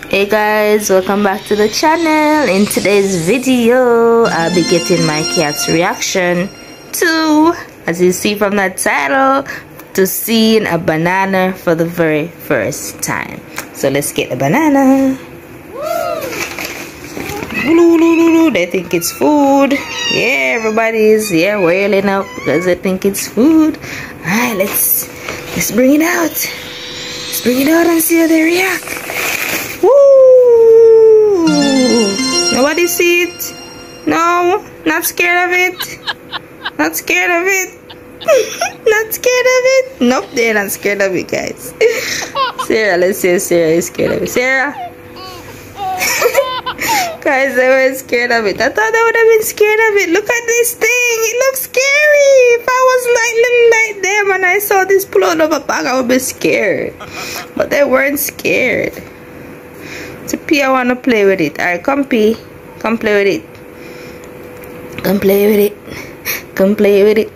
Hey guys, welcome back to the channel. In today's video I'll be getting my cat's reaction to, as you see from that title, to seeing a banana for the very first time. So let's get the banana. They think it's food. Yeah, everybody's wailing up because they think it's food. Alright, let's bring it out. Let's bring it out and see how they react. Woo! Nobody see it? No? Not scared of it? Not scared of it? Not scared of it? Nope, they're not scared of it, guys. Sarah, let's see if Sarah is scared of it. Sarah? Guys, they were scared of it. I thought they would have been scared of it. Look at this thing. It looks scary. If I was like them and I saw this pull out of a bag, I would be scared. But they weren't scared. So P, I want to play with it. Alright, come P. Come play with it. Come play with it. Come play with it.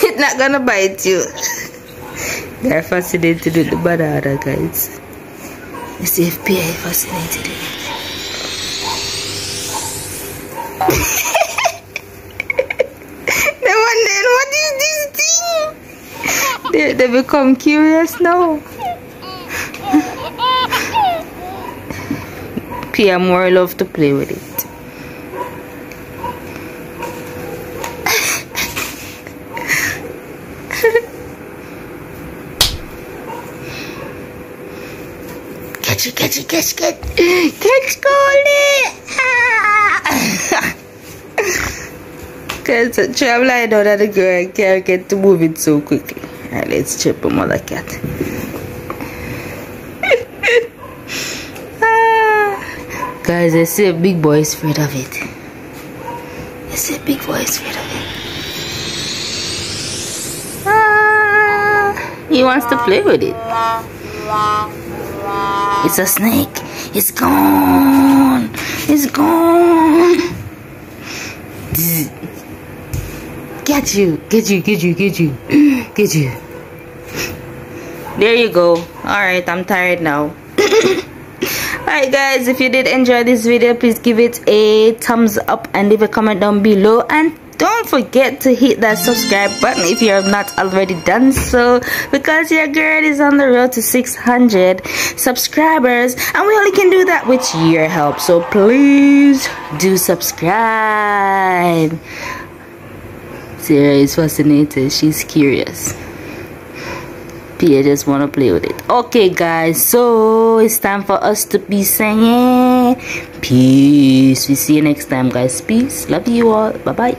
It's not gonna bite you. They're fascinated with the banana, guys. Let's see if P is fascinated with it. They're wondering, what is this thing? They become curious now. P, I more love to play with it. Catch Coley! Cause travel I know that the girl can't get to move it so quickly. Alright, let's chip a mother cat. Guys, I see a big boy is afraid of it. I see a big boy is afraid of it. He wants to play with it. It's a snake. It's gone. It's gone. Get you. There you go. Alright, I'm tired now. Alright guys, if you did enjoy this video, please give it a thumbs up and leave a comment down below, and don't forget to hit that subscribe button if you have not already done so, because your girl is on the road to 600 subscribers and we only can do that with your help. So please do subscribe. Sarah is fascinated. She's curious. Pia just want to play with it. Okay guys, so it's time for us to be saying peace. We see you next time guys. Peace. Love you all. Bye bye.